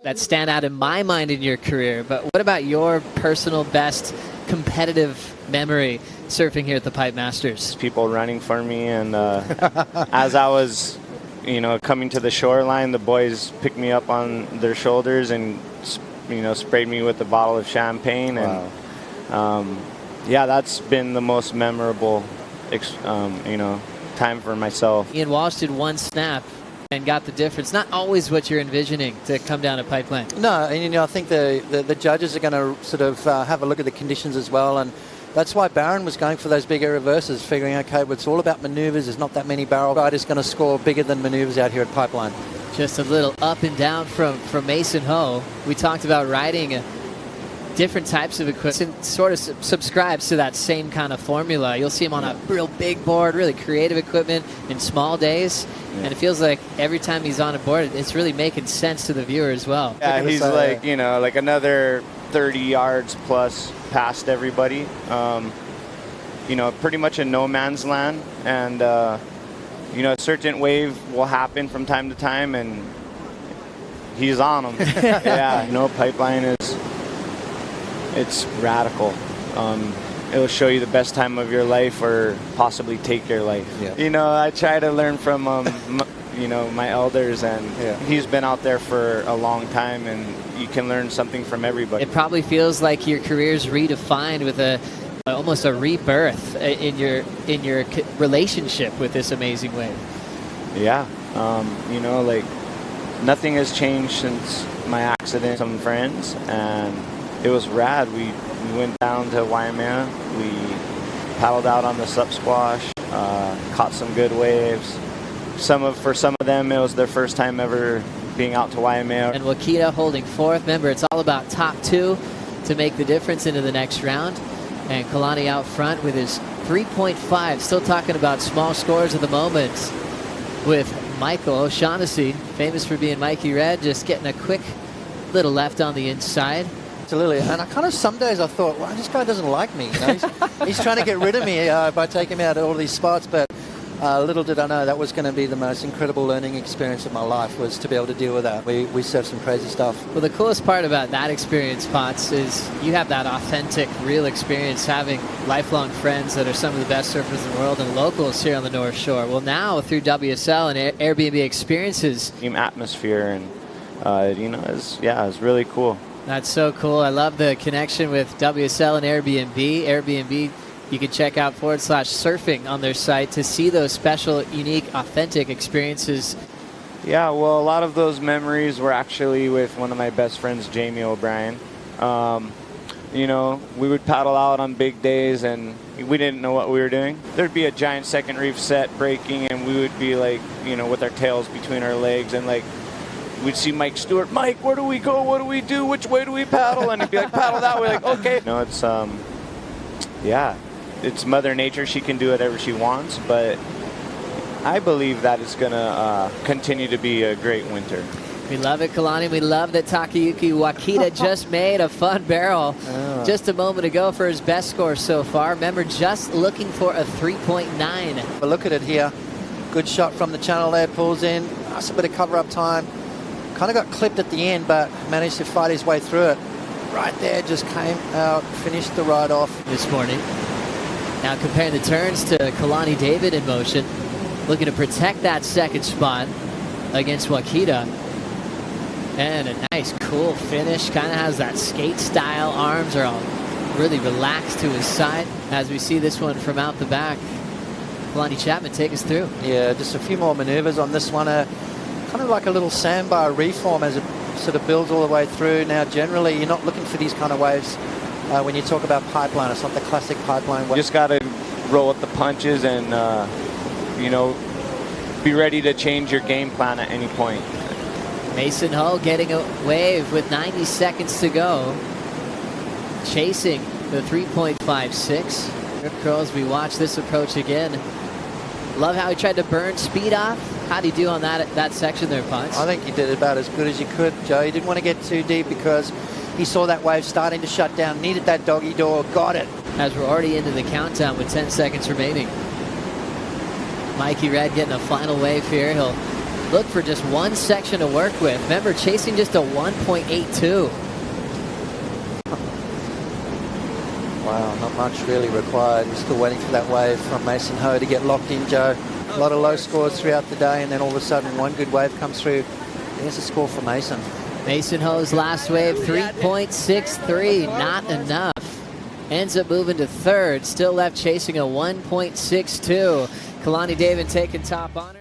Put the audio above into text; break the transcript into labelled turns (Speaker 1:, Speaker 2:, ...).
Speaker 1: that stand out in my mind in your career. But what about your personal best competitive memory surfing here at the Pipe Masters?
Speaker 2: People running for me, and as I was, coming to the shoreline, the boys picked me up on their shoulders and, sprayed me with a bottle of champagne.
Speaker 3: Wow.
Speaker 2: And yeah, that's been the most memorable, time for myself.
Speaker 1: Ian Walsh did one snap and got the difference. Not always what you're envisioning to come down a pipeline.
Speaker 3: No, and I think the judges are going to sort of have a look at the conditions as well, and that's why Barron was going for those bigger reverses, figuring, okay, well, it's all about maneuvers. There's not that many barrel riders going to score bigger than maneuvers out here at Pipeline.
Speaker 1: Just a little up and down from M.Ho. We talked about riding different types of equipment. Sort of subscribes to that same kind of formula. You'll see him on a real big board, really creative equipment in small days. Yeah. And it feels like every time he's on a board, it's really making sense to the viewer as well.
Speaker 2: Yeah, he's like, like another 30 yards plus past everybody. Pretty much in no man's land. And, a certain wave will happen from time to time, and he's on them. Yeah, pipeline it's radical. It'll show you the best time of your life or possibly take your life. Yeah. I try to learn from, my elders, and he's been out there for a long time, and you can learn something from everybody.
Speaker 1: It probably feels like your career's redefined with almost a rebirth in your relationship with this amazing wave.
Speaker 2: Yeah. Nothing has changed since my accident. Some friends, and it was rad. We went down to Waimea. We paddled out on the sup squash, caught some good waves. For some of them, it was their first time ever being out to Waimea.
Speaker 1: And Wakita holding fourth. Remember, it's all about top two to make the difference into the next round. And Kalani out front with his 3.5. Still talking about small scores at the moment with M.O'Shaughnessy, famous for being Mikey Red, just getting a quick little left on the inside.
Speaker 3: Absolutely. And I kind of, some days I thought, well, this guy doesn't like me. He's trying to get rid of me by taking me out at all these spots. But little did I know that was going to be the most incredible learning experience of my life, was to be able to deal with that. We surfed some crazy stuff.
Speaker 1: Well, the coolest part about that experience, Potts, is you have that authentic, real experience, having lifelong friends that are some of the best surfers in the world and locals here on the North Shore. Well, now through WSL and Airbnb experiences.
Speaker 2: Team atmosphere, and it's really cool.
Speaker 1: That's so cool. I love the connection with WSL and Airbnb. Airbnb, you can check out /surfing on their site to see those special, unique, authentic experiences.
Speaker 2: Yeah, well, a lot of those memories were actually with one of my best friends, Jamie O'Brien. We would paddle out on big days, and we didn't know what we were doing. There'd be a giant second reef set breaking, and we would be like, with our tails between our legs, and like, we'd see Mike Stewart, Mike, where do we go? What do we do? Which way do we paddle? And he'd be like, paddle that way. Like, okay. It's Mother Nature. She can do whatever she wants, but I believe that it's going to continue to be a great winter.
Speaker 1: We love it, Kalani. We love that T.Wakita just made a fun barrel just a moment ago for his best score so far. Remember, just looking for a 3.9.
Speaker 3: But look at it here. Good shot from the channel there. Pulls in. Nice, a bit of cover-up time. Kind of got clipped at the end, but managed to fight his way through it. Right there, just came out, finished the ride off.
Speaker 1: This morning. Now comparing the turns to K.David in motion. Looking to protect that second spot against Wakita. And a nice, cool finish. Kind of has that skate style. Arms are all really relaxed to his side. As we see this one from out the back. Kalani Chapman, take us through.
Speaker 3: Yeah, just a few more maneuvers on this one. Kind of like a little sandbar reform as it sort of builds all the way through. Now, generally, you're not looking for these kind of waves when you talk about pipeline. It's not the classic pipeline wave.
Speaker 2: You just got to roll with the punches and, be ready to change your game plan at any point.
Speaker 1: M.Ho getting a wave with 90 seconds to go. Chasing the 3.56. Rip curls, we watch this approach again. Love how he tried to burn speed off. How do you do on that section there, Potts?
Speaker 3: I think he did about as good as you could, Joe. He didn't want to get too deep because he saw that wave starting to shut down. Needed that doggy door. Got it.
Speaker 1: As we're already into the countdown with 10 seconds remaining. Mikey Red getting a final wave here. He'll look for just one section to work with. Remember, chasing just a 1.82.
Speaker 3: Wow, not much really required. We're still waiting for that wave from M.Ho to get locked in, Joe. A lot of low scores throughout the day, and then all of a sudden one good wave comes through. There's a score for
Speaker 1: M.Ho's last wave, 3.63, not enough. Ends up moving to third, still left chasing a 1.62. K.David taking top honor.